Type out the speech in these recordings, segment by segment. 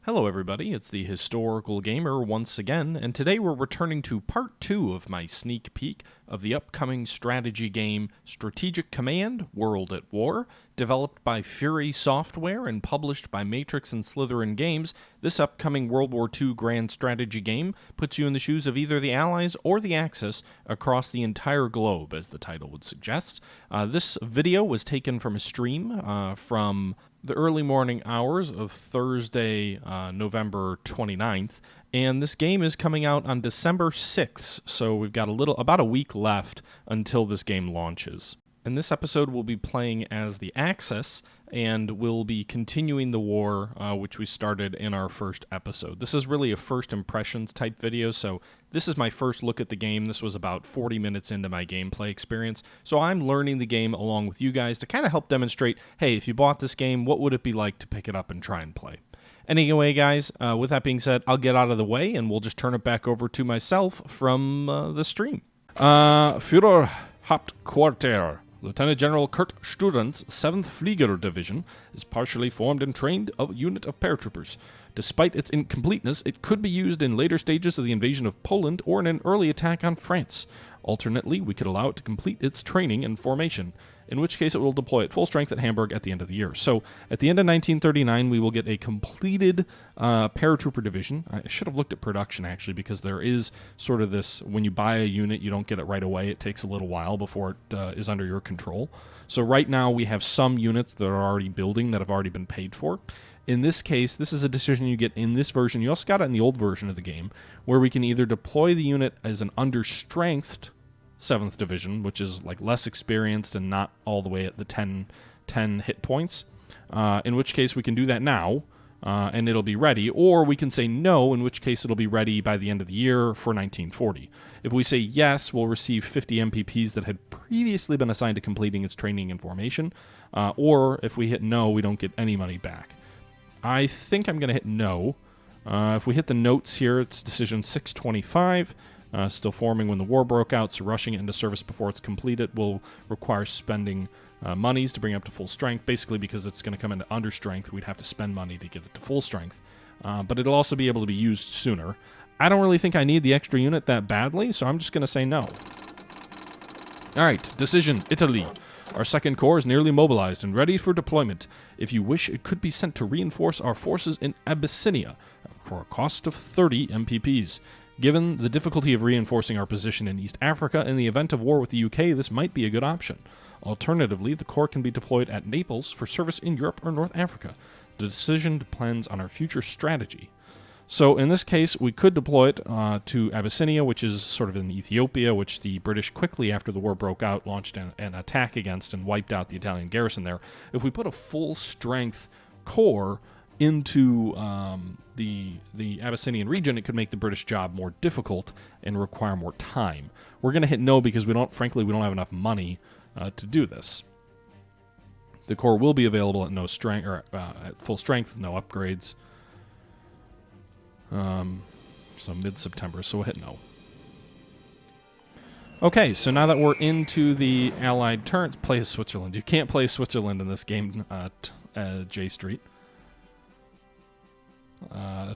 Hello everybody, it's the Historical Gamer once again, and today we're returning to part 2 of my sneak peek of the upcoming strategy game Strategic Command: World at War. Developed by Fury Software and published by Matrix and Slitherine Games, this upcoming World War II grand strategy game puts you in the shoes of either the Allies or the Axis across the entire globe, as the title would suggest. This video was taken from a stream from the early morning hours of Thursday, November 29th, and this game is coming out on December 6th, so we've got about a week left until this game launches. In this episode, we'll be playing as the Axis, and we'll be continuing the war, which we started in our first episode. This is really a first impressions type video, so this is my first look at the game. This was about 40 minutes into my gameplay experience, so I'm learning the game along with you guys to kind of help demonstrate, hey, if you bought this game, what would it be like to pick it up and try and play? Anyway, guys, with that being said, I'll get out of the way, and we'll just turn it back over to myself from the stream. Führer Hauptquartier. Lieutenant General Kurt Student's 7th Flieger Division is partially formed and trained a unit of paratroopers. Despite its incompleteness, it could be used in later stages of the invasion of Poland or in an early attack on France. Alternately, we could allow it to complete its training and formation, in which case it will deploy at full strength at Hamburg at the end of the year. So, at the end of 1939, we will get a completed paratrooper division. I should have looked at production, actually, because there is sort of this, when you buy a unit, you don't get it right away. It takes a little while before it is under your control. So right now, we have some units that are already building that have already been paid for. In this case, this is a decision you get in this version. You also got it in the old version of the game, where we can either deploy the unit as an understrengthed 7th Division, which is like less experienced and not all the way at the 10 hit points, in which case we can do that now, and it'll be ready, or we can say no, in which case it'll be ready by the end of the year for 1940. If we say yes, we'll receive 50 MPPs that had previously been assigned to completing its training and formation, or if we hit no, we don't get any money back. I think I'm going to hit no. If we hit the notes here, it's decision 625. Still forming when the war broke out, so rushing it into service before it's completed will require spending monies to bring it up to full strength. Basically, because it's going to come into understrength, we'd have to spend money to get it to full strength. But it'll also be able to be used sooner. I don't really think I need the extra unit that badly, so I'm just going to say no. Alright, decision, Italy. Our 2nd Corps is nearly mobilized and ready for deployment. If you wish, it could be sent to reinforce our forces in Abyssinia for a cost of 30 MPPs. Given the difficulty of reinforcing our position in East Africa, in the event of war with the UK, this might be a good option. Alternatively, the Corps can be deployed at Naples for service in Europe or North Africa. The decision depends on our future strategy. So in this case, we could deploy it to Abyssinia, which is sort of in Ethiopia, which the British quickly after the war broke out launched an attack against and wiped out the Italian garrison there. If we put a full-strength corps into the Abyssinian region, it could make the British job more difficult and require more time. We're going to hit no because we don't have enough money to do this. The Corps will be available at no strength or at full strength, no upgrades. So mid-September, so we'll hit no. Okay, so now that we're into the Allied turns, play Switzerland. You can't play Switzerland in this game, J Street.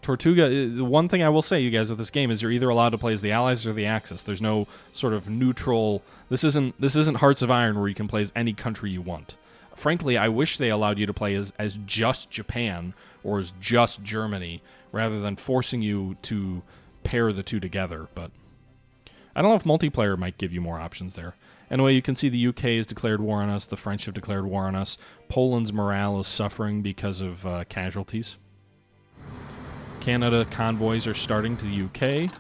Tortuga, the one thing I will say, you guys, with this game is you're either allowed to play as the Allies or the Axis. There's no sort of neutral. This isn't Hearts of Iron where you can play as any country you want. Frankly, I wish they allowed you to play as just Japan or as just Germany rather than forcing you to pair the two together. But I don't know if multiplayer might give you more options there. Anyway, you can see the UK has declared war on us. The French have declared war on us. Poland's morale is suffering because of casualties. Canada convoys are starting to the UK.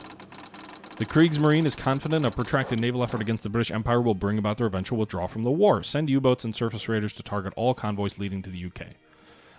The Kriegsmarine is confident a protracted naval effort against the British Empire will bring about their eventual withdrawal from the war. Send U-boats and surface raiders to target all convoys leading to the UK.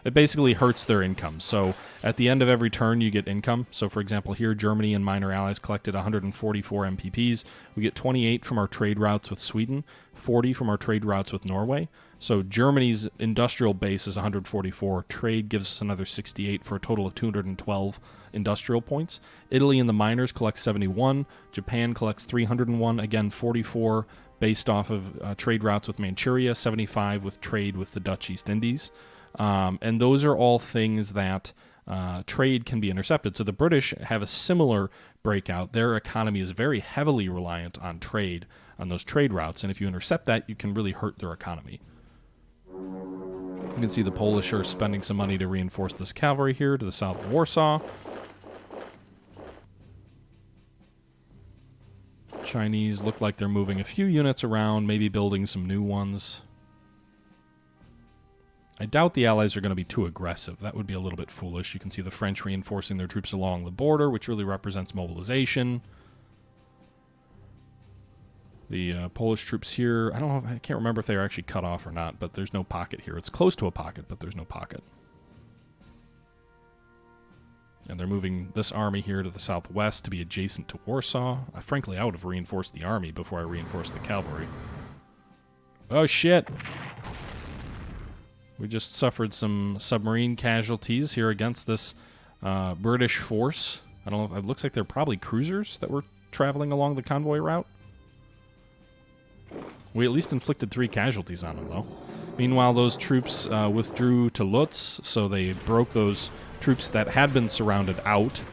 It basically hurts their income. So at the end of every turn, you get income. So for example, here, Germany and minor allies collected 144 MPPs. We get 28 from our trade routes with Sweden, 40 from our trade routes with Norway. So Germany's industrial base is 144. Trade gives us another 68 for a total of 212 industrial points. Italy and the miners collect 71. Japan collects 301. Again, 44 based off of trade routes with Manchuria, 75 with trade with the Dutch East Indies. And those are all things that trade can be intercepted. So the British have a similar breakout. Their economy is very heavily reliant on trade, on those trade routes, and if you intercept that, you can really hurt their economy. You can see the Polish are spending some money to reinforce this cavalry here to the south of Warsaw. Chinese look like they're moving a few units around, maybe building some new ones. I doubt the Allies are going to be too aggressive. That would be a little bit foolish. You can see the French reinforcing their troops along the border, which really represents mobilization. The Polish troops here, I don't know, I can't remember if they are actually cut off or not, but there's no pocket here. It's close to a pocket, but there's no pocket. And they're moving this army here to the southwest to be adjacent to Warsaw. Frankly, I would have reinforced the army before I reinforced the cavalry. Oh, shit! We just suffered some submarine casualties here against this British force. I don't know, it looks like they're probably cruisers that were traveling along the convoy route. We at least inflicted 3 casualties on them, though. Meanwhile, those troops withdrew to Lutz, so they broke those troops that had been surrounded out.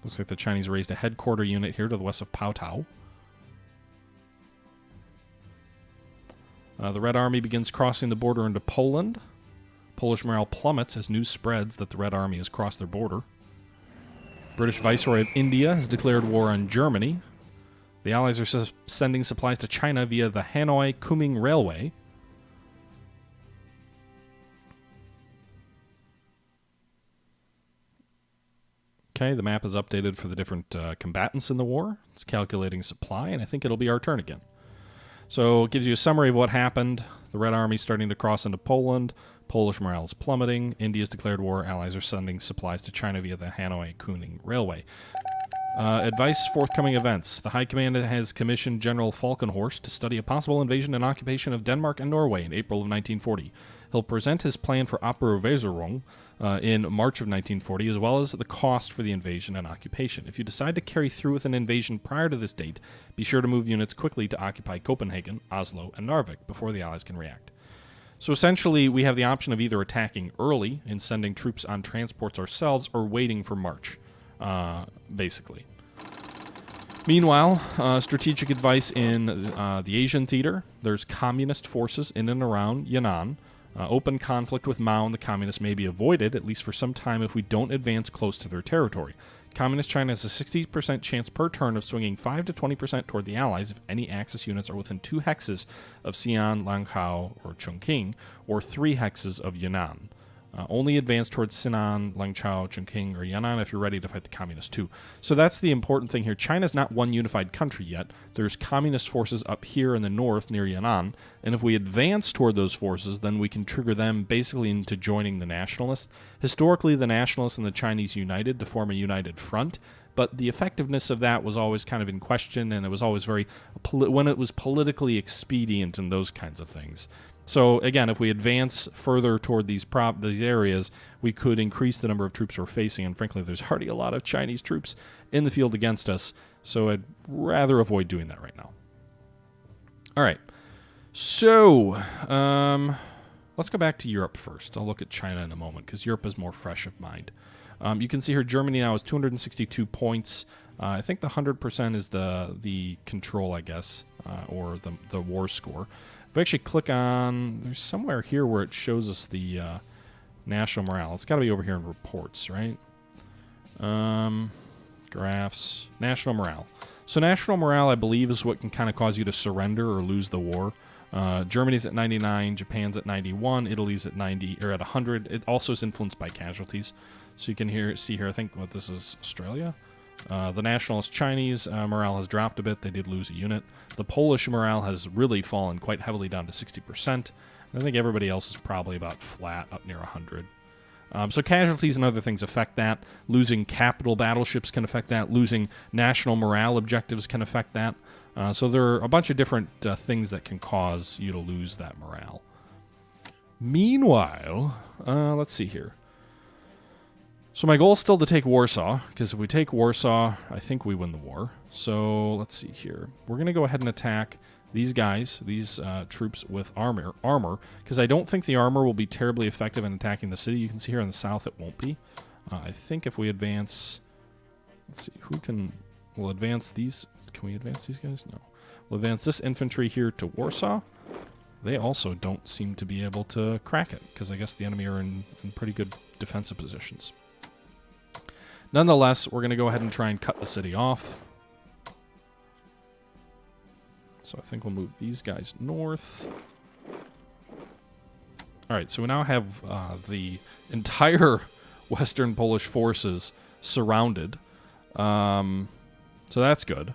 Looks like the Chinese raised a headquarter unit here to the west of Pautau. The Red Army begins crossing the border into Poland. Polish morale plummets as news spreads that the Red Army has crossed their border. British Viceroy of India has declared war on Germany. The Allies are sending supplies to China via the Hanoi-Kunming Railway. Okay, the map is updated for the different combatants in the war. It's calculating supply, and I think it'll be our turn again. So it gives you a summary of what happened. The Red Army starting to cross into Poland. Polish morale is plummeting. India's declared war. Allies are sending supplies to China via the Hanoi-Kunming Railway. Advice, forthcoming events. The High Command has commissioned General Falkenhorst to study a possible invasion and occupation of Denmark and Norway in April of 1940. He'll present his plan for Oberweserung in March of 1940, as well as the cost for the invasion and occupation. If you decide to carry through with an invasion prior to this date, be sure to move units quickly to occupy Copenhagen, Oslo, and Narvik before the Allies can react. So essentially, we have the option of either attacking early and sending troops on transports ourselves, or waiting for March, basically. Meanwhile, strategic advice in the Asian theater. There's communist forces in and around Yan'an. Open conflict with Mao and the communists may be avoided, at least for some time, if we don't advance close to their territory. Communist China has a 60% chance per turn of swinging 5 to 20% toward the Allies if any Axis units are within 2 hexes of Xi'an, Langzhou, or Chongqing, or 3 hexes of Yan'an. Only advance towards Sinan, Langzhou, Chongqing, or Yan'an if you're ready to fight the communists too. So that's the important thing here. China's not one unified country yet. There's communist forces up here in the north near Yan'an, and if we advance toward those forces, then we can trigger them basically into joining the nationalists. Historically, the nationalists and the Chinese united to form a united front, but the effectiveness of that was always kind of in question, and it was always very when it was politically expedient and those kinds of things. So again, if we advance further toward these areas, we could increase the number of troops we're facing, and frankly, there's already a lot of Chinese troops in the field against us, so I'd rather avoid doing that right now. All right, so let's go back to Europe first. I'll look at China in a moment, because Europe is more fresh of mind. You can see here Germany now is 262 points. I think the 100% is the control, I guess, or the war score. If we actually click on, there's somewhere here where it shows us the national morale. It's got to be over here in reports, right? Graphs, national morale. So national morale, I believe, is what can kind of cause you to surrender or lose the war. Germany's at 99, Japan's at 91, Italy's at 90 or at 100. It also is influenced by casualties. So you can see here, I think what this is, Australia. The nationalist Chinese morale has dropped a bit. They did lose a unit. The Polish morale has really fallen quite heavily down to 60%. And I think everybody else is probably about flat, up near 100. So casualties and other things affect that. Losing capital battleships can affect that. Losing national morale objectives can affect that. So there are a bunch of different things that can cause you to lose that morale. Meanwhile, let's see here. So my goal is still to take Warsaw, because if we take Warsaw, I think we win the war. So let's see here. We're going to go ahead and attack these guys, these troops with armor, because I don't think the armor will be terribly effective in attacking the city. You can see here in the south it won't be. I think if we advance, let's see, who can, we'll advance these, can we advance these guys? No. We'll advance this infantry here to Warsaw. They also don't seem to be able to crack it, because I guess the enemy are in pretty good defensive positions. Nonetheless, we're going to go ahead and try and cut the city off. So I think we'll move these guys north. Alright, so we now have the entire Western Polish forces surrounded. So that's good.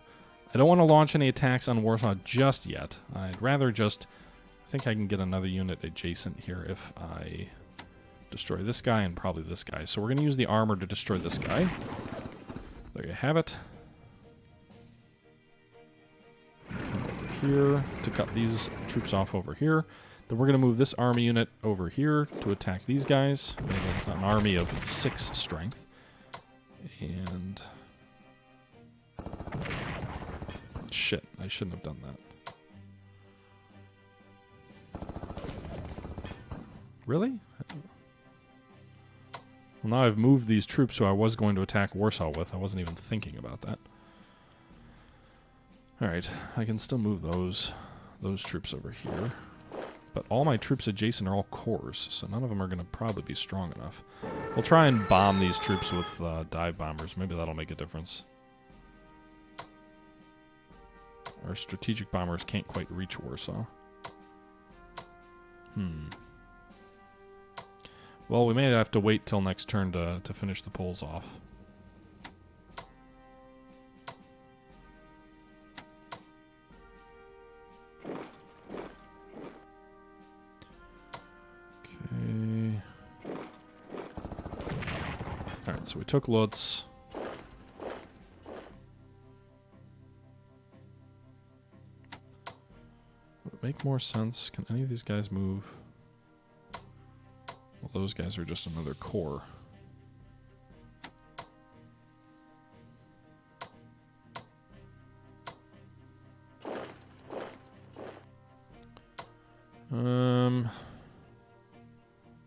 I don't want to launch any attacks on Warsaw just yet. I'd rather just... I think I can get another unit adjacent here if I destroy this guy and probably this guy. So we're going to use the armor to destroy this guy. There you have it. Come over here to cut these troops off over here. Then we're going to move this army unit over here to attack these guys. We have an army of 6 strength. And... shit, I shouldn't have done that. Really? Well, now I've moved these troops who I was going to attack Warsaw with. I wasn't even thinking about that. Alright, I can still move those troops over here. But all my troops adjacent are all corps, so none of them are going to probably be strong enough. We'll try and bomb these troops with dive bombers. Maybe that'll make a difference. Our strategic bombers can't quite reach Warsaw. Well, we may have to wait till next turn to finish the polls off. Okay. Alright, so we took Lutz. Would it make more sense? Can any of these guys move? Well, those guys are just another corps.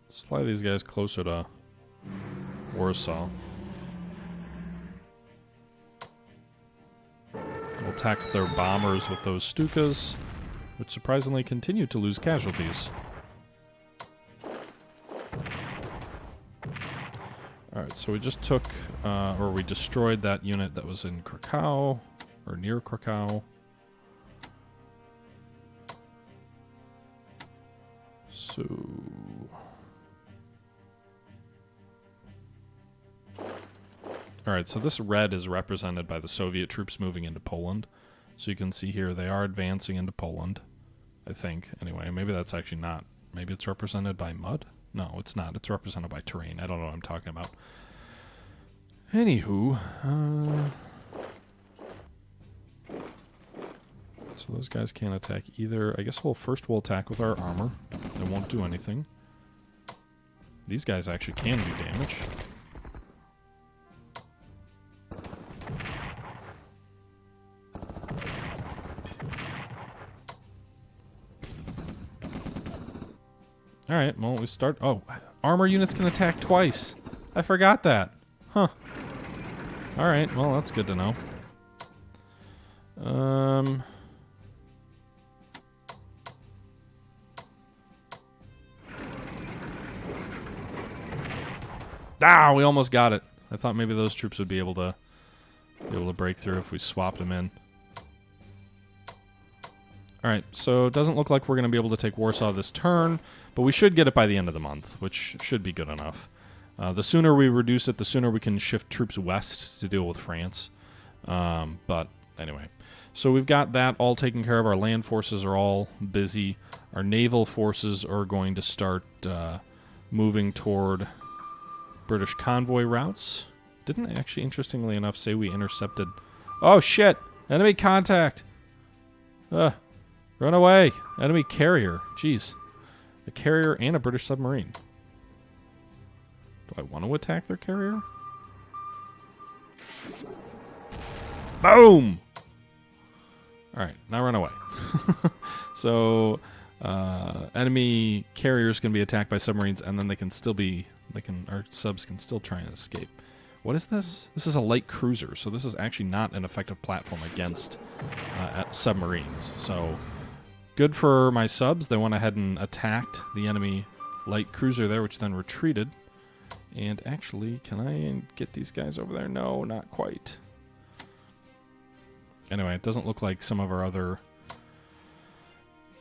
Let's fly these guys closer to Warsaw. We'll attack their bombers with those Stukas, which surprisingly continue to lose casualties. Alright, so we just took, or we destroyed that unit that was in Krakow, or near Krakow. So... Alright, so this red is represented by the Soviet troops moving into Poland. So you can see here they are advancing into Poland, I think. Anyway, maybe that's actually not. Maybe it's represented by mud? No, it's not. It's represented by terrain. I don't know what I'm talking about. Anywho, so those guys can't attack either. I guess first we'll attack with our armor. It won't do anything. These guys actually can do damage. Alright, well, we start... Oh, armor units can attack twice. I forgot that. Huh. Alright, well, that's good to know. Ah, we almost got it. I thought maybe those troops would be able to break through if we swapped them in. Alright, so it doesn't look like we're going to be able to take Warsaw this turn, but we should get it by the end of the month, which should be good enough. The sooner we reduce it, the sooner we can shift troops west to deal with France. But anyway, so we've got that all taken care of. Our land forces are all busy. Our naval forces are going to start moving toward British convoy routes. Didn't actually, interestingly enough, say we intercepted... Oh, shit! Enemy contact! Run away! Enemy carrier. Jeez. A carrier and a British submarine. Do I want to attack their carrier? Boom! Alright, now run away. So enemy carriers can be attacked by submarines, and then our subs can still try and escape. What is this? This is a light cruiser, so this is actually not an effective platform against submarines. So good for my subs. They went ahead and attacked the enemy light cruiser there, which then retreated. And actually, can I get these guys over there? No, not quite. Anyway, it doesn't look like some of our other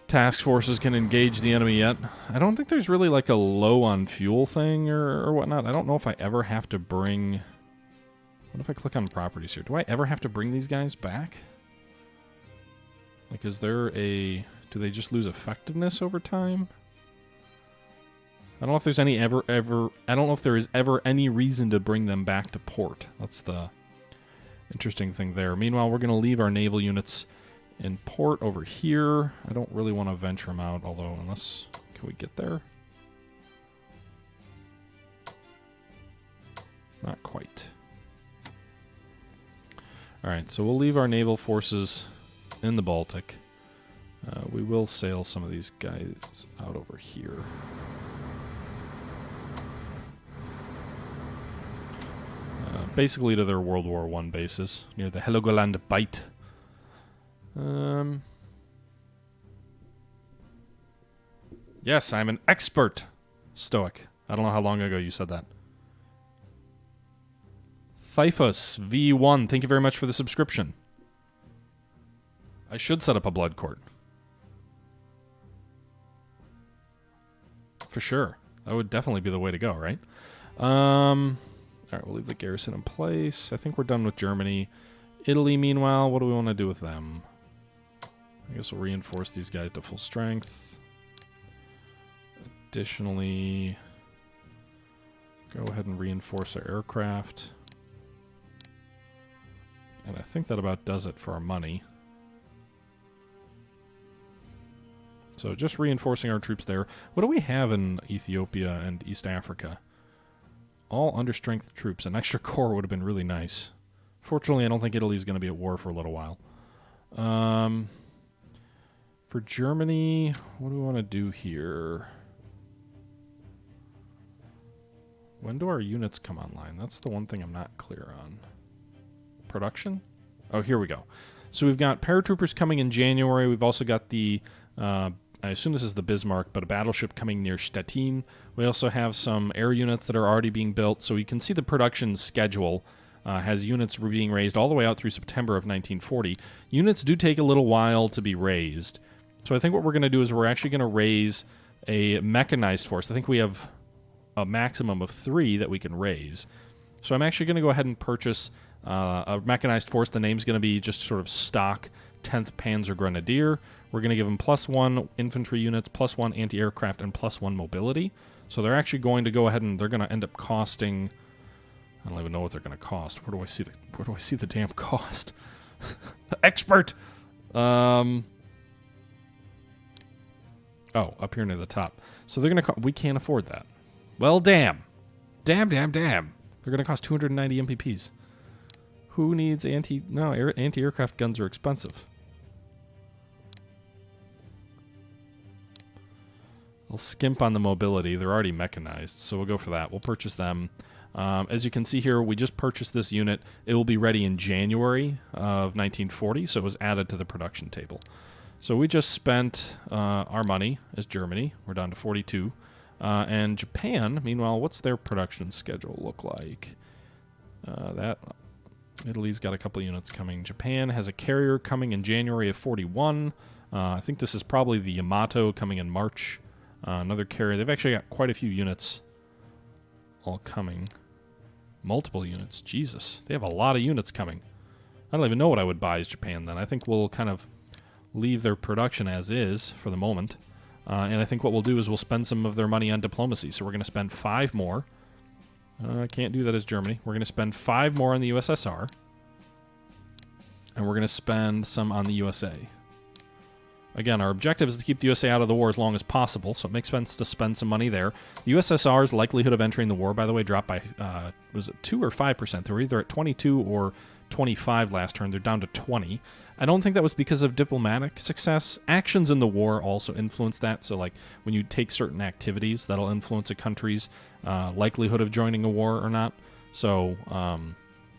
task forces can engage the enemy yet. I don't think there's really like a low on fuel thing or whatnot. I don't know if I ever have to bring... What if I click on properties here? Do I ever have to bring these guys back? Like, is there a... Do they just lose effectiveness over time? I don't know if there's any I don't know if there is ever any reason to bring them back to port. That's the interesting thing there. Meanwhile, we're going to leave our naval units in port over here. I don't really want to venture them out, although unless... Can we get there? Not quite. Alright, so we'll leave our naval forces in the Baltic. We will sail some of these guys out over here. Basically to their World War I bases, near the Helgoland Bight. Yes, I'm an expert Stoic. I don't know how long ago you said that. Thifus V1, thank you very much for the subscription. I should set up a blood court. For sure. That would definitely be the way to go, right? Alright, we'll leave the garrison in place. I think we're done with Germany. Italy, meanwhile, what do we want to do with them? I guess we'll reinforce these guys to full strength. Additionally, go ahead and reinforce our aircraft. And I think that about does it for our money. So just reinforcing our troops there. What do we have in Ethiopia and East Africa? All understrength troops. An extra corps would have been really nice. Fortunately, I don't think Italy's going to be at war for a little while. For Germany, what do we want to do here? When do our units come online? That's the one thing I'm not clear on. Production? Oh, here we go. So we've got paratroopers coming in January. We've also got the... I assume this is the Bismarck, but a battleship coming near Stettin. We also have some air units that are already being built, so you can see the production schedule has units being raised all the way out through September of 1940. Units do take a little while to be raised, so I think what we're going to do is we're actually going to raise a mechanized force. I think we have a maximum of 3 that we can raise. So I'm actually going to go ahead and purchase a mechanized force. The name's going to be just sort of stock 10th Panzer Grenadier. We're going to give them +1 infantry units, +1 anti-aircraft, and +1 mobility. So they're actually going to go ahead and they're going to end up costing... I don't even know what they're going to cost. Where do I see the damn cost? Expert! Oh, up here near the top. So they're going to... We can't afford that. Well, damn. Damn. They're going to cost 290 MPPs. Who needs anti-aircraft guns are expensive. I'll skimp on the mobility. They're already mechanized, so we'll go for that. We'll purchase them. As you can see here, we just purchased this unit. It will be ready in January of 1940, so it was added to the production table. So we just spent our money as Germany. We're down to 42. And Japan, meanwhile, what's their production schedule look like? Italy's got a couple units coming. Japan has a carrier coming in January of 41. I think this is probably the Yamato coming in March. Another carrier. They've actually got quite a few units all coming. Multiple units. Jesus. They have a lot of units coming. I don't even know what I would buy as Japan then. I think we'll kind of leave their production as is for the moment. And I think what we'll do is we'll spend some of their money on diplomacy. So we're going to spend 5 more. I can't do that as Germany. We're going to spend 5 more on the USSR. And we're going to spend some on the USA. Again, our objective is to keep the USA out of the war as long as possible, so it makes sense to spend some money there. The USSR's likelihood of entering the war, by the way, dropped by, was it 2 or 5%? They were either at 22 or 25 last turn. They're down to 20. I don't think that was because of diplomatic success. Actions in the war also influence that, so like when you take certain activities, that'll influence a country's likelihood of joining a war or not. So,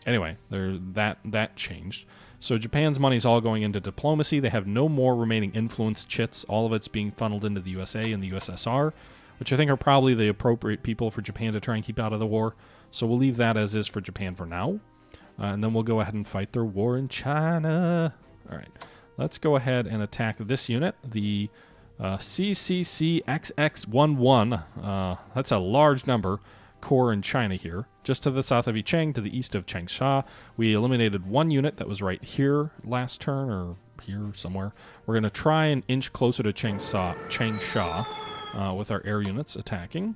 anyway, that changed. So Japan's money is all going into diplomacy. They have no more remaining influence chits. All of it's being funneled into the USA and the USSR, which I think are probably the appropriate people for Japan to try and keep out of the war. So we'll leave that as is for Japan for now. And then we'll go ahead and fight their war in China. All right, let's go ahead and attack this unit, the CCCXX11. That's a large number. Corps in China here, just to the south of Yicheng, to the east of Changsha. We eliminated one unit that was right here last turn, or here somewhere. We're going to try and inch closer to Changsha with our air units attacking.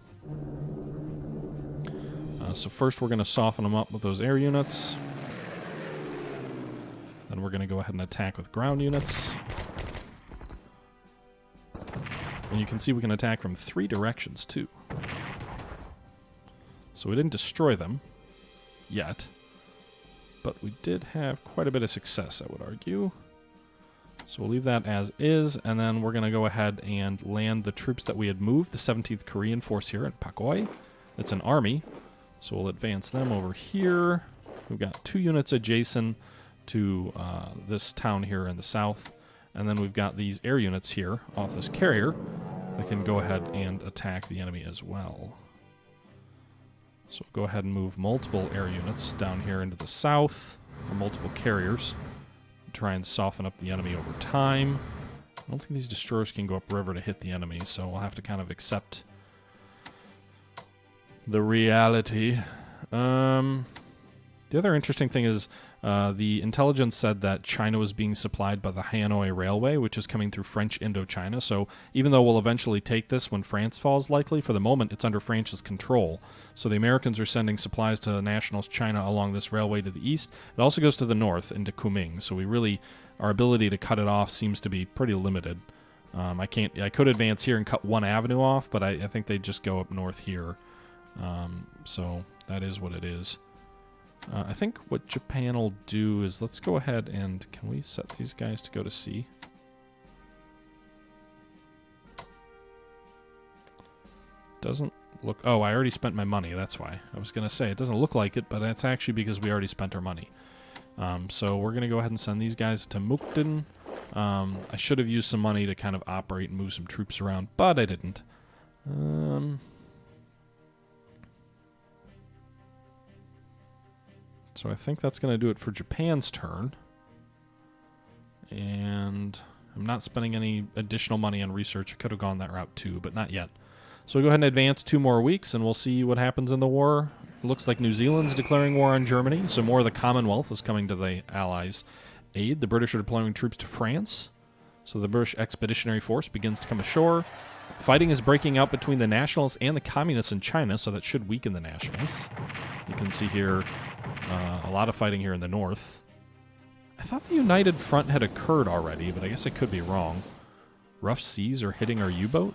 So first we're going to soften them up with those air units. Then we're going to go ahead and attack with ground units. And you can see we can attack from 3 directions too. So we didn't destroy them yet, but we did have quite a bit of success, I would argue. So we'll leave that as is, and then we're going to go ahead and land the troops that we had moved, the 17th Korean Force here in Pakoi. It's an army, so we'll advance them over here. We've got 2 units adjacent to this town here in the south, and then we've got these air units here off this carrier that can go ahead and attack the enemy as well. So we'll go ahead and move multiple air units down here into the south, or multiple carriers, try and soften up the enemy over time. I don't think these destroyers can go upriver to hit the enemy, so we'll have to kind of accept the reality. The other interesting thing is the intelligence said that China was being supplied by the Hanoi Railway, which is coming through French Indochina. So even though we'll eventually take this when France falls likely, for the moment it's under France's control. So the Americans are sending supplies to Nationalist China along this railway to the east. It also goes to the north into Kunming. So our ability to cut it off seems to be pretty limited. I could advance here and cut one avenue off, but I think they'd just go up north here. So that is what it is. I think what Japan will do is, let's go ahead and, can we set these guys to go to sea? Doesn't look, oh, I already spent my money, that's why. I was going to say, it doesn't look like it, but that's actually because we already spent our money. So we're going to go ahead and send these guys to Mukden. I should have used some money to kind of operate and move some troops around, but I didn't. So I think that's going to do it for Japan's turn. And I'm not spending any additional money on research. I could have gone that route too, but not yet. So we'll go ahead and advance 2 more weeks, and we'll see what happens in the war. It looks like New Zealand's declaring war on Germany, so more of the Commonwealth is coming to the Allies' aid. The British are deploying troops to France, so the British Expeditionary Force begins to come ashore. Fighting is breaking out between the Nationalists and the Communists in China, so that should weaken the Nationalists. You can see here a lot of fighting here in the north. I thought the United Front had occurred already, but I guess I could be wrong. Rough seas are hitting our U-boat.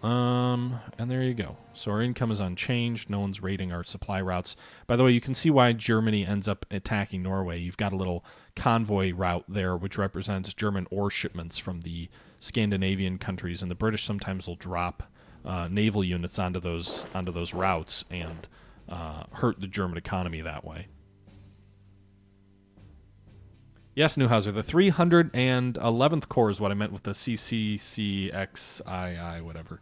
And there you go. So our income is unchanged. No one's raiding our supply routes. By the way, you can see why Germany ends up attacking Norway. You've got a little convoy route there, which represents German ore shipments from the Scandinavian countries, and the British sometimes will drop naval units onto those routes and hurt the German economy that way. Yes, Neuhauser, the 311th Corps is what I meant with the CCCXII, whatever.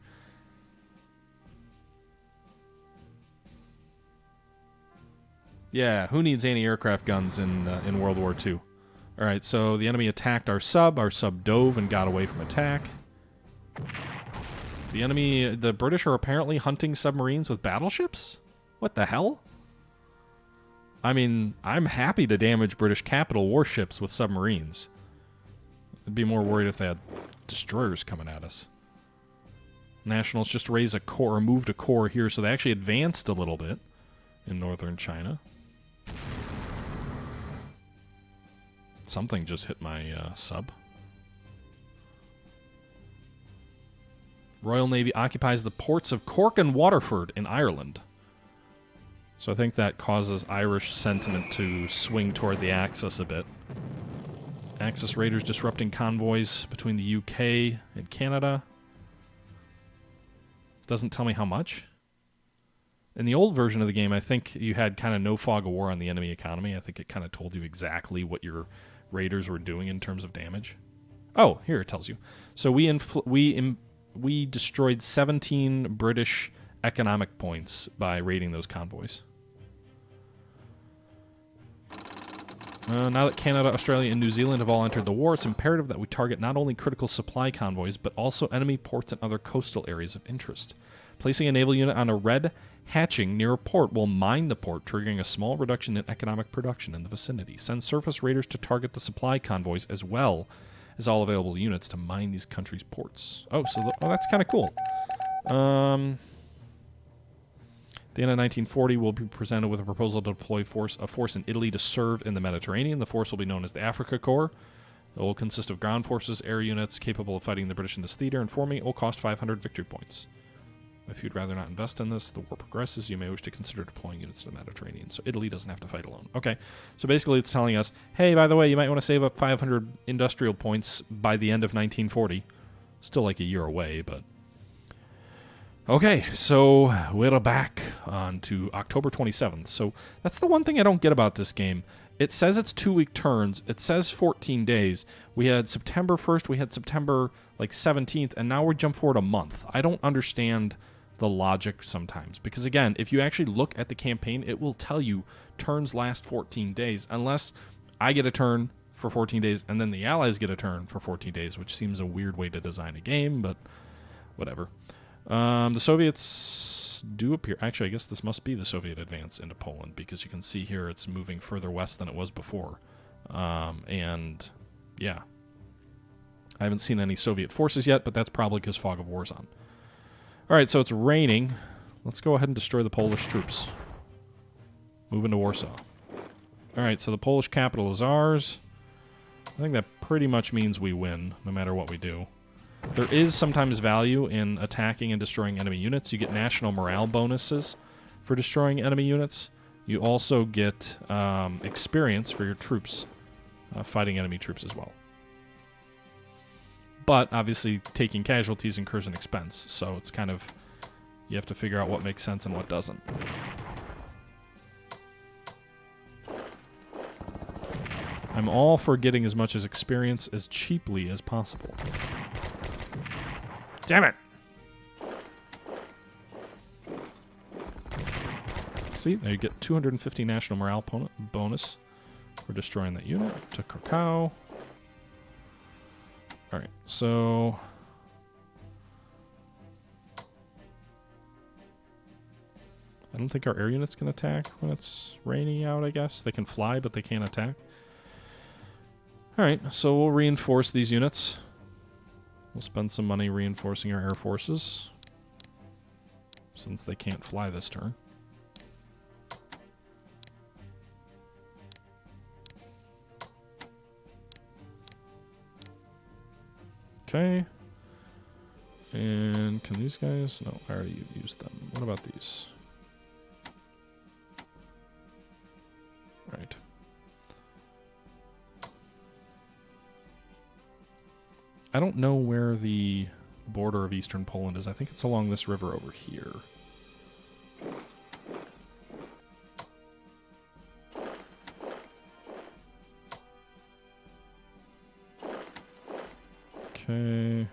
Yeah, who needs anti-aircraft guns in World War II? All right, so the enemy attacked our sub. Our sub dove and got away from attack. The British are apparently hunting submarines with battleships? What the hell? I mean, I'm happy to damage British capital warships with submarines. I'd be more worried if they had destroyers coming at us. Nationals just raised a corps, or moved a corps here, so they actually advanced a little bit in northern China. Something just hit my sub. Royal Navy occupies the ports of Cork and Waterford in Ireland. So I think that causes Irish sentiment to swing toward the Axis a bit. Axis raiders disrupting convoys between the UK and Canada. Doesn't tell me how much. In the old version of the game, I think you had kind of no fog of war on the enemy economy. I think it kind of told you exactly what your raiders were doing in terms of damage. Oh, here it tells you. So we destroyed 17 British economic points by raiding those convoys. Now that Canada, Australia, and New Zealand have all entered the war, it's imperative that we target not only critical supply convoys, but also enemy ports and other coastal areas of interest. Placing a naval unit on a red hatching near a port will mine the port, triggering a small reduction in economic production in the vicinity. Send surface raiders to target the supply convoys as well as all available units to mine these countries' ports. Oh, so that's kind of cool. At the end of 1940, we'll be presented with a proposal to deploy a force in Italy to serve in the Mediterranean. The force will be known as the Africa Corps. It will consist of ground forces, air units capable of fighting the British in this theater, and forming it will cost 500 victory points. If you'd rather not invest in this, the war progresses, you may wish to consider deploying units to the Mediterranean. So Italy doesn't have to fight alone. Okay, so basically it's telling us, hey, by the way, you might want to save up 500 industrial points by the end of 1940. Still like a year away, but... Okay, so we're back on to October 27th. So that's the one thing I don't get about this game. It says it's 2-week turns. It says 14 days. We had September 1st, we had September 17th, and now we jump forward a month. I don't understand the logic sometimes. Because again, if you actually look at the campaign, it will tell you turns last 14 days. Unless I get a turn for 14 days and then the Allies get a turn for 14 days, which seems a weird way to design a game, but whatever. The Soviets do appear... Actually, I guess this must be the Soviet advance into Poland, because you can see here it's moving further west than it was before. And, yeah. I haven't seen any Soviet forces yet, but that's probably because fog of war's on. Alright, so it's raining. Let's go ahead and destroy the Polish troops. Move into Warsaw. Alright, so the Polish capital is ours. I think that pretty much means we win, no matter what we do. There is sometimes value in attacking and destroying enemy units. You get national morale bonuses for destroying enemy units. You also get experience for your troops fighting enemy troops as well. But, obviously, taking casualties incurs an expense, so it's kind of... You have to figure out what makes sense and what doesn't. I'm all for getting as much as experience as cheaply as possible. Damn it! See, there you get 250 national morale bonus for destroying that unit. To Krakow. Alright, so... I don't think our air units can attack when it's raining out, I guess. They can fly, but they can't attack. Alright, so we'll reinforce these units. We'll spend some money reinforcing our air forces, since they can't fly this turn. Okay. And can these guys... No, I already used them. What about these? Alright. I don't know where the border of eastern Poland is. I think it's along this river over here. Okay.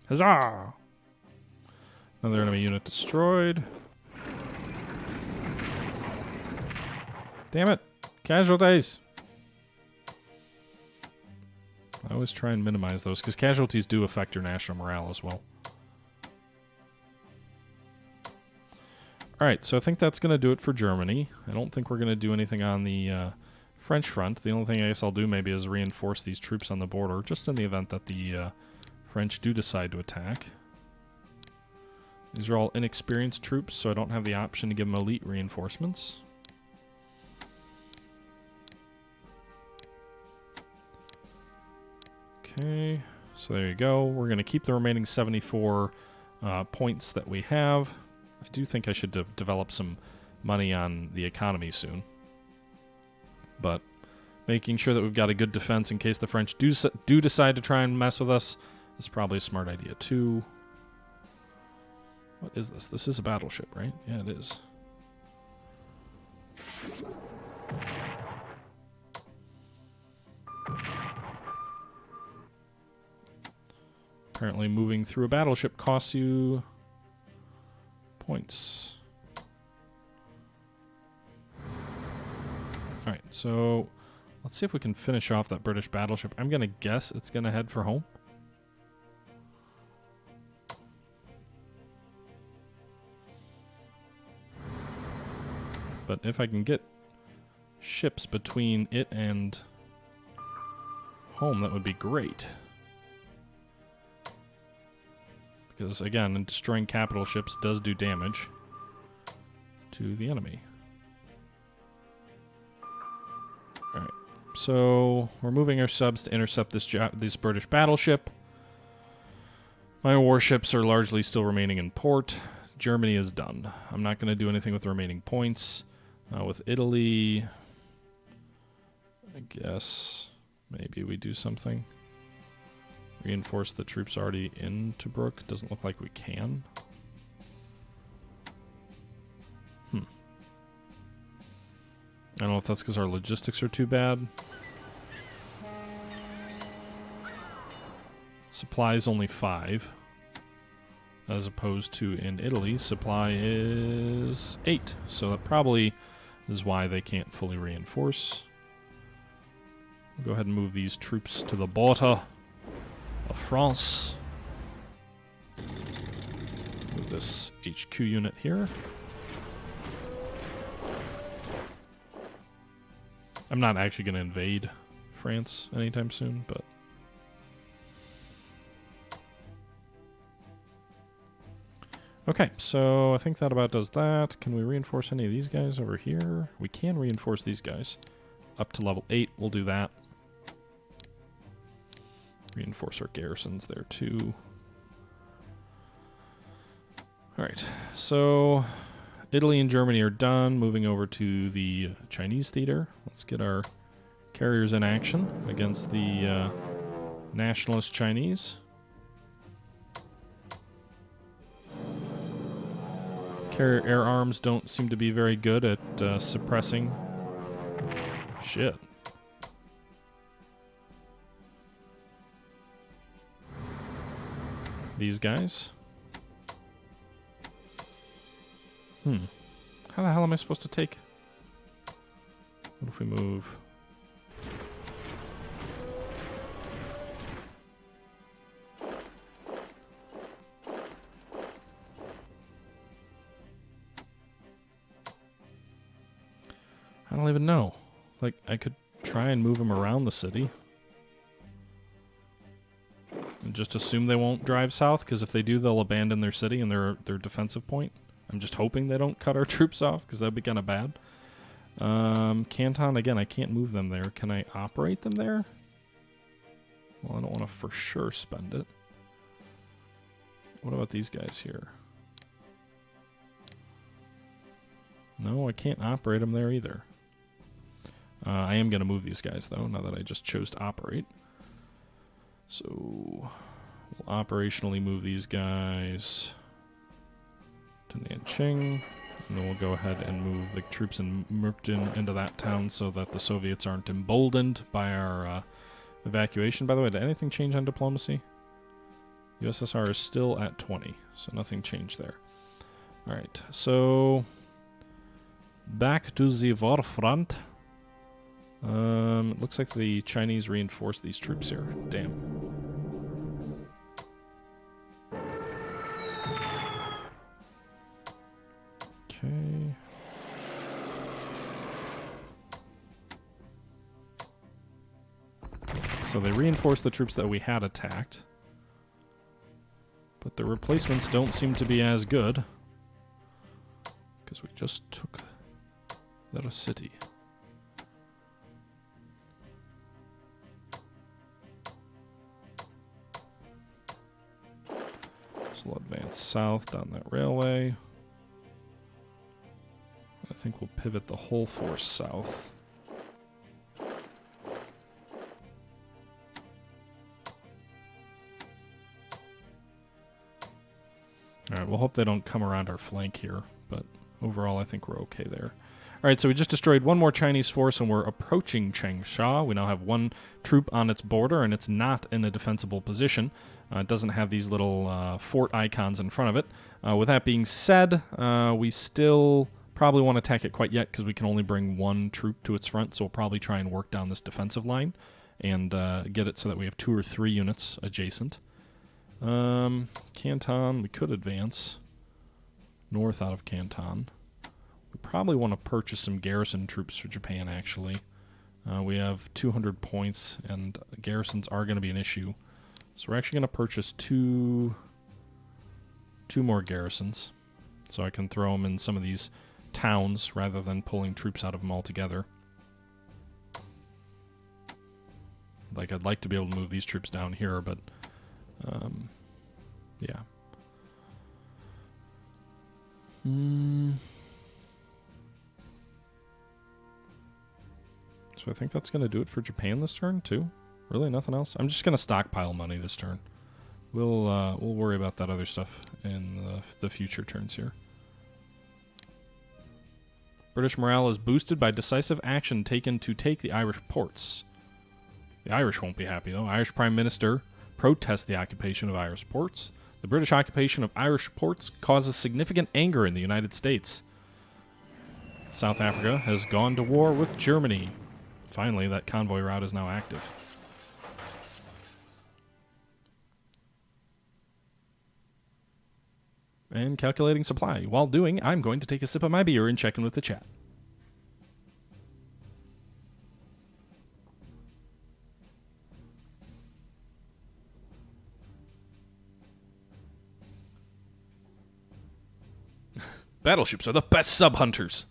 Huzzah! Another enemy unit destroyed. Damn it! Casualties! I always try and minimize those, because casualties do affect your national morale as well. Alright, so I think that's going to do it for Germany. I don't think we're going to do anything on the French front. The only thing I guess I'll do maybe is reinforce these troops on the border, just in the event that the French do decide to attack. These are all inexperienced troops, so I don't have the option to give them elite reinforcements. Okay, so there you go. We're going to keep the remaining 74 points that we have. I do think I should develop some money on the economy soon. But making sure that we've got a good defense in case the French do decide to try and mess with us is probably a smart idea too. What is this? This is a battleship, right? Yeah, it is. Apparently moving through a battleship costs you points. Alright, so let's see if we can finish off that British battleship. I'm going to guess it's going to head for home. But if I can get ships between it and home, that would be great. Because, again, destroying capital ships does do damage to the enemy. Alright, so we're moving our subs to intercept this British battleship. My warships are largely still remaining in port. Germany is done. I'm not going to do anything with the remaining points. With Italy, I guess maybe we do something. Reinforce the troops already in Tobruk. Doesn't look like we can. I don't know if that's because our logistics are too bad. Supply is only 5. As opposed to in Italy, supply is 8. So that probably is why they can't fully reinforce. We'll go ahead and move these troops to the border of France. Move this HQ unit here. I'm not actually going to invade France anytime soon, but okay, so I think that about does that. Can we reinforce any of these guys over here? We can reinforce these guys up to level 8. We'll do that. Reinforce our garrisons there too. Alright, so Italy and Germany are done. Moving over to the Chinese theater. Let's get our carriers in action against the nationalist Chinese. Carrier air arms don't seem to be very good at suppressing shit. These guys. How the hell am I supposed to take? What if we move? I don't even know. Like, I could try and move them around the city. And just assume they won't drive south, because if they do, they'll abandon their city and their defensive point. I'm just hoping they don't cut our troops off, because that'd be kind of bad. Canton, again, I can't move them there. Can I operate them there? Well, I don't want to for sure spend it. What about these guys here? No, I can't operate them there either. I am going to move these guys, though, now that I just chose to operate. So, we'll operationally move these guys to Nanjing. And then we'll go ahead and move the troops in Mukden into that town so that the Soviets aren't emboldened by our evacuation. By the way, did anything change on diplomacy? USSR is still at 20, so nothing changed there. Alright, so back to the war front. It looks like the Chinese reinforced these troops here. Damn. Okay. So they reinforced the troops that we had attacked. But But the replacements don't seem to be as good. Because we just took that a city. So we'll advance south down that railway. I think we'll pivot the whole force south. Alright, we'll hope they don't come around our flank here, but overall I think we're okay there. Alright, so we just destroyed one more Chinese force and we're approaching Changsha. We now have one troop on its border and it's not in a defensible position. It doesn't have these little fort icons in front of it. With that being said, we still probably won't attack it quite yet because we can only bring one troop to its front, so we'll probably try and work down this defensive line and get it so that we have 2 or 3 units adjacent. Canton, we could advance north out of Canton. We probably want to purchase some garrison troops for Japan, actually. We have 200 points, and garrisons are going to be an issue. So we're actually going to purchase two more garrisons, so I can throw them in some of these towns rather than pulling troops out of them altogether. Like, I'd like to be able to move these troops down here, but yeah. So I think that's going to do it for Japan this turn, too. Really, nothing else? I'm just going to stockpile money this turn. We'll worry about that other stuff in the future turns here. British morale is boosted by decisive action taken to take the Irish ports. The Irish won't be happy, though. Irish Prime Minister protests the occupation of Irish ports. The British occupation of Irish ports causes significant anger in the United States. South Africa has gone to war with Germany. Finally, that convoy route is now active. And calculating supply. While doing, I'm going to take a sip of my beer and check in with the chat. Battleships are the best sub-hunters.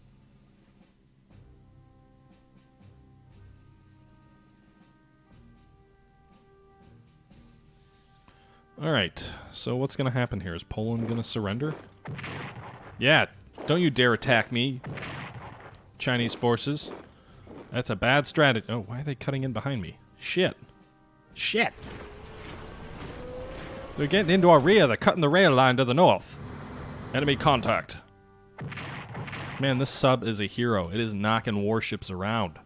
Alright, so what's going to happen here? Is Poland going to surrender? Yeah, don't you dare attack me, Chinese forces. That's a bad strategy. Oh, why are they cutting in behind me? Shit. Shit! They're getting into our rear. They're cutting the rail line to the north. Enemy contact. Man, this sub is a hero. It is knocking warships around.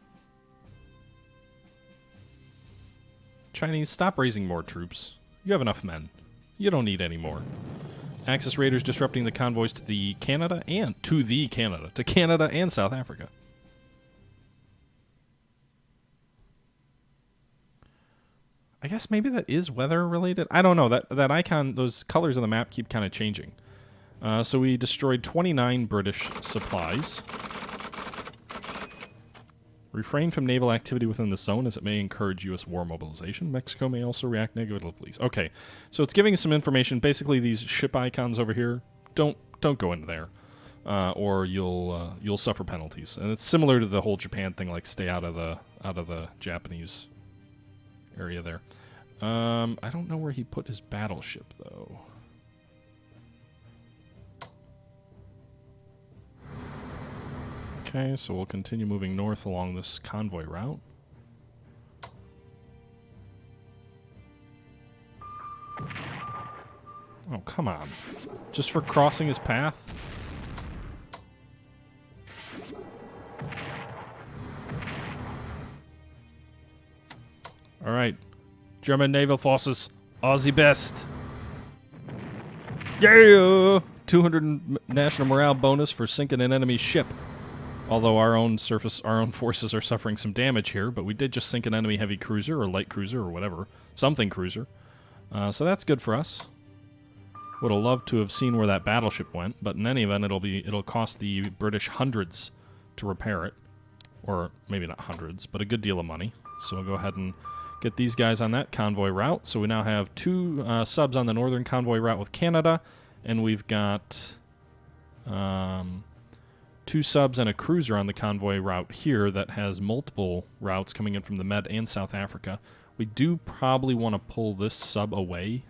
Chinese, stop raising more troops. You have enough men. You don't need any more. Axis raiders disrupting the convoys to Canada and South Africa. I guess maybe that is weather related. I don't know. That icon, those colors on the map keep kind of changing. So we destroyed 29 British supplies. Refrain from naval activity within the zone as it may encourage U.S. war mobilization. Mexico may also react negatively. Okay, so it's giving us some information. Basically, these ship icons over here, don't go into there, or you'll suffer penalties. And it's similar to the whole Japan thing, like stay out of the Japanese area there. I don't know where he put his battleship though. Okay, so we'll continue moving north along this convoy route. Oh, come on. Just for crossing his path? Alright. German naval forces are the best. Yeah! 200 national morale bonus for sinking an enemy ship. Although our own forces are suffering some damage here, but we did just sink an enemy heavy cruiser or light cruiser or whatever, something cruiser. So that's good for us. Would have loved to have seen where that battleship went, but in any event, it'll cost the British hundreds to repair it, or maybe not hundreds, but a good deal of money. So we'll go ahead and Get these guys on that convoy route. So we now have 2 subs on the northern convoy route with Canada, and we've got 2 subs and a cruiser on the convoy route here that has multiple routes coming in from the Med and South Africa. We do probably want to pull this sub away.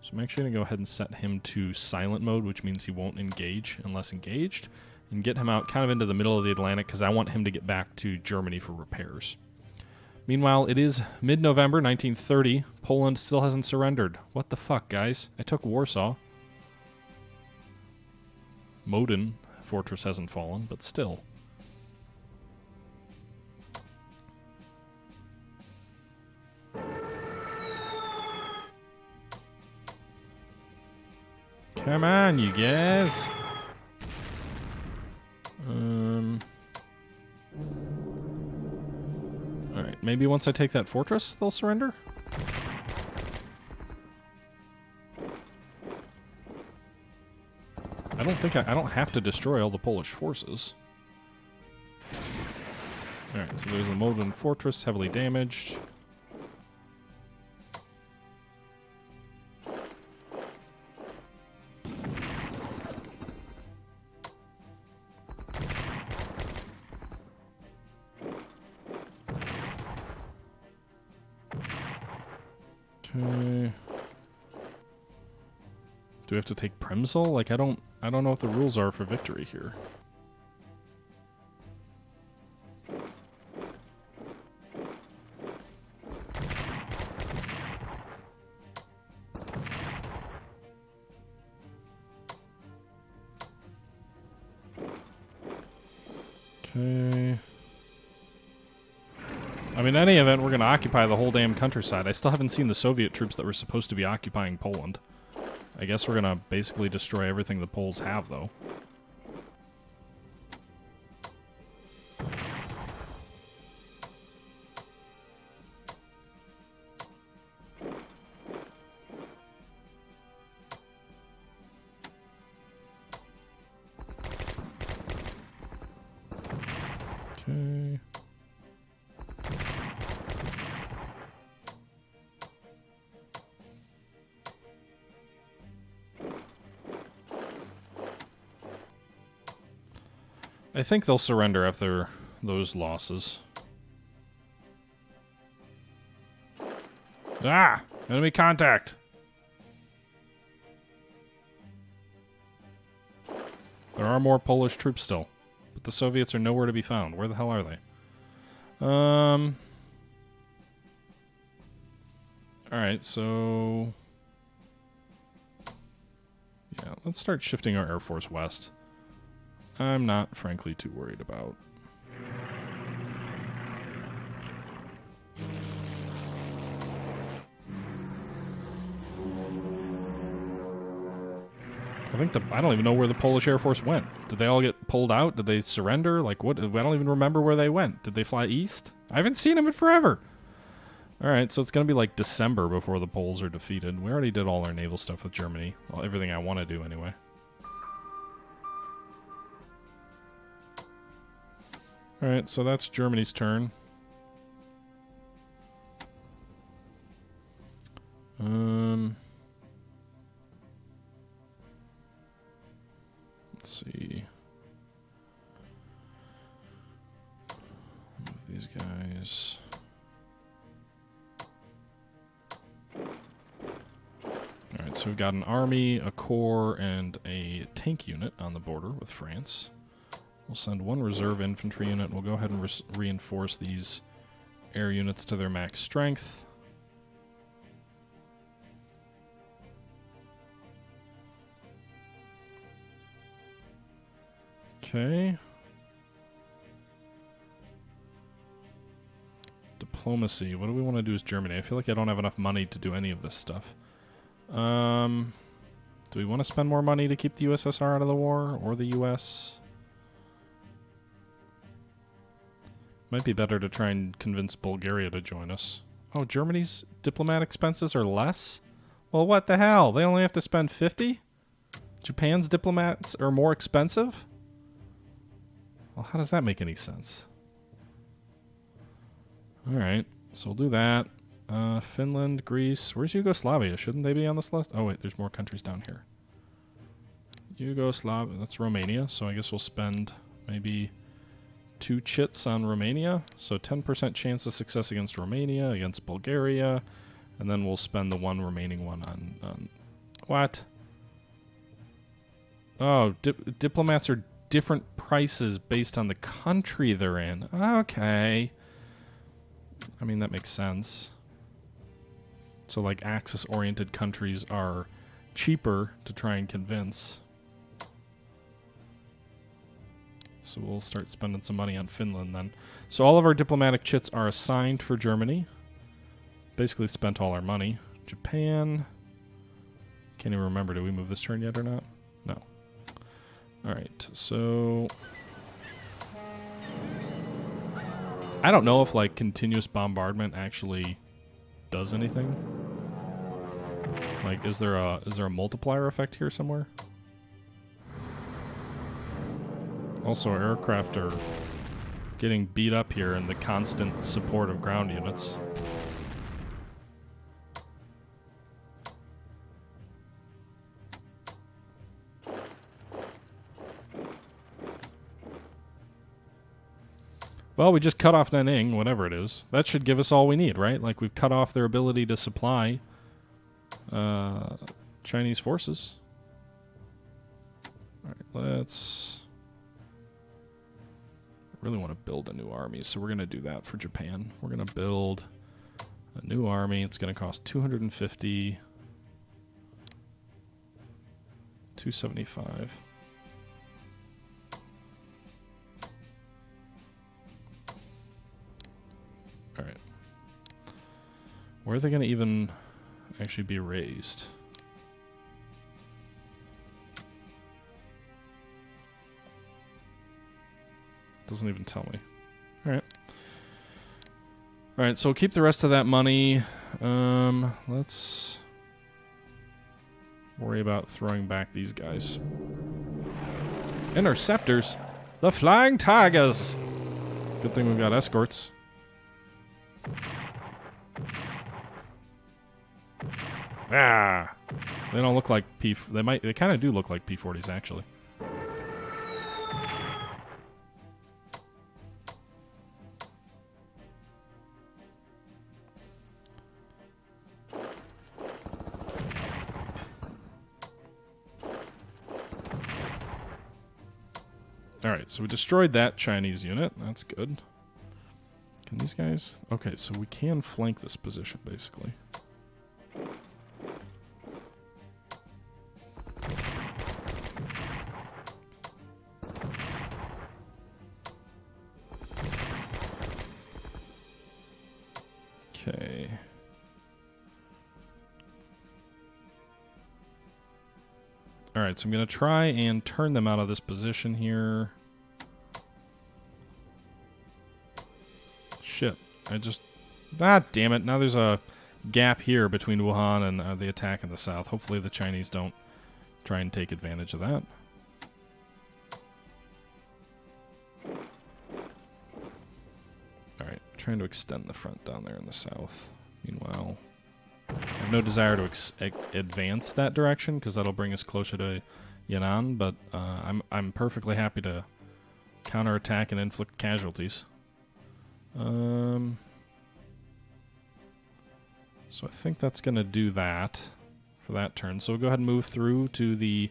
So I'm actually going to go ahead and set him to silent mode, which means he won't engage unless engaged, and get him out kind of into the middle of the Atlantic because I want him to get back to Germany for repairs. Meanwhile, it is mid-November 1930. Poland still hasn't surrendered. What the fuck, guys? I took Warsaw. Modin fortress hasn't fallen, but still. Come on, you guys. Alright, maybe once I take that fortress, they'll surrender? I don't think I don't have to destroy all the Polish forces. Alright, so there's the Modin fortress, heavily damaged. Okay. Do we have to take Premysl? Like, I don't know what the rules are for victory here. Okay. I mean, in any event, we're going to occupy the whole damn countryside. I still haven't seen the Soviet troops that were supposed to be occupying Poland. I guess we're going to basically destroy everything the Poles have, though. Okay. I think they'll surrender after those losses. Ah! Enemy contact! There are more Polish troops still, but the Soviets are nowhere to be found. Where the hell are they? Alright, so... yeah, let's start shifting our Air Force west. I'm not, frankly, too worried about. I don't even know where the Polish Air Force went. Did they all get pulled out? Did they surrender? Like, what? I don't even remember where they went. Did they fly east? I haven't seen them in forever. Alright, so it's going to be like December before the Poles are defeated. We already did all our naval stuff with Germany. Well, everything I want to do, anyway. Alright, so that's Germany's turn. Let's see. Move these guys. Alright, so we've got an army, a corps, and a tank unit on the border with France. We'll send one reserve infantry unit. We'll go ahead and reinforce these air units to their max strength. Okay. Diplomacy. What do we want to do as Germany? I feel like I don't have enough money to do any of this stuff. Do we want to spend more money to keep the USSR out of the war? Or the US? Might be better to try and convince Bulgaria to join us. Oh, Germany's diplomat expenses are less? Well, what the hell? They only have to spend 50? Japan's diplomats are more expensive? Well, how does that make any sense? Alright, so we'll do that. Finland, Greece. Where's Yugoslavia? Shouldn't they be on this list? Oh, wait, there's more countries down here. Yugoslavia, that's Romania, so I guess we'll spend maybe 2 chits on Romania. So 10% chance of success against Romania, against Bulgaria, and then we'll spend the 1 remaining one on what? Oh, diplomats are different prices based on the country they're in. Okay. I mean, that makes sense. So, like, Axis-oriented countries are cheaper to try and convince. So we'll start spending some money on Finland then. So all of our diplomatic chits are assigned for Germany. Basically spent all our money. Japan. Can't even remember, did we move this turn yet or not? No. Alright, so... I don't know if, like, continuous bombardment actually does anything. Like, is there a multiplier effect here somewhere? Also, our aircraft are getting beat up here in the constant support of ground units. Well, we just cut off Nanning, whatever it is. That should give us all we need, right? Like, we've cut off their ability to supply Chinese forces. Alright, let's... I really want to build a new army, so we're going to do that for Japan. We're going to build a new army. It's going to cost 250... 275. Alright. Where are they going to even actually be raised? Doesn't even tell me. Alright. Alright, so we'll keep the rest of that money. Let's worry about throwing back these guys. Interceptors! The Flying Tigers! Good thing we've got escorts. Ah! They don't look like they kind of do look like P-40s, actually. Alright, so we destroyed that Chinese unit. That's good. Can these guys... Okay, so we can flank this position, basically. Okay. Alright, so I'm going to try and turn them out of this position here. Shit. Ah, damn it. Now there's a gap here between Wuhan and the attack in the south. Hopefully the Chinese don't try and take advantage of that. Alright, trying to extend the front down there in the south. Meanwhile... I have no desire to advance that direction because that'll bring us closer to Yan'an, but I'm perfectly happy to counterattack and inflict casualties. So I think that's going to do that for that turn. So we'll go ahead and move through to the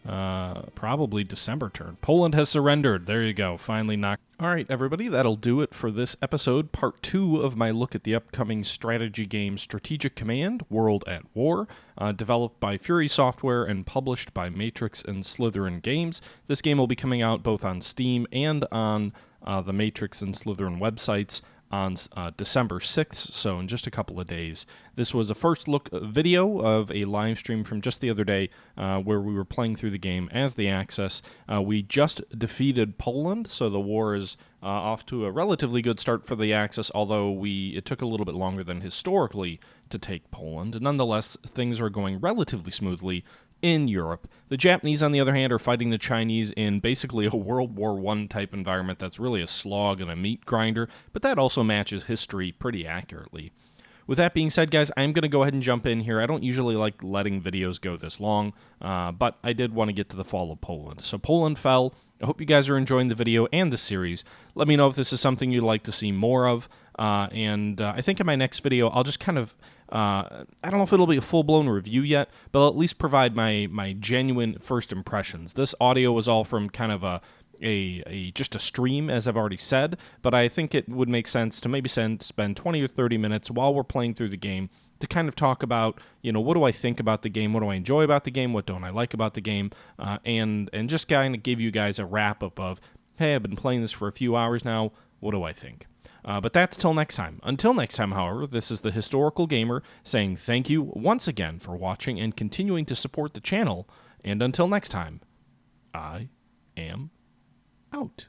probably December turn. Poland has surrendered. There you go. Finally knocked. All right, everybody, that'll do it for this episode, part 2 of my look at the upcoming strategy game Strategic Command, World at War, developed by Fury Software and published by Matrix and Slitherine Games. This game will be coming out both on Steam and on the Matrix and Slitherine websites on December 6th, so in just a couple of days. This was a first look video of a live stream from just the other day where we were playing through the game as the Axis. We just defeated Poland, so the war is off to a relatively good start for the Axis, although it took a little bit longer than historically to take Poland. Nonetheless, things are going relatively smoothly in Europe. The Japanese, on the other hand, are fighting the Chinese in basically a World War I type environment that's really a slog and a meat grinder, but that also matches history pretty accurately. with that being said, guys, I'm going to go ahead and jump in here. I don't usually like letting videos go this long, but I did want to get to the fall of Poland. So Poland fell. I hope you guys are enjoying the video and the series. Let me know if this is something you'd like to see more of. I think in my next video, I'll just kind of, I don't know if it'll be a full-blown review yet, but I'll at least provide my genuine first impressions. This audio was all from kind of just a stream, as I've already said, but I think it would make sense to maybe spend 20 or 30 minutes while we're playing through the game to kind of talk about, what do I think about the game, what do I enjoy about the game, what don't I like about the game, and just kind of give you guys a wrap-up of, hey, I've been playing this for a few hours now, what do I think? But that's till next time. Until next time, however, this is the Historical Gamer saying thank you once again for watching and continuing to support the channel, and until next time, I am out.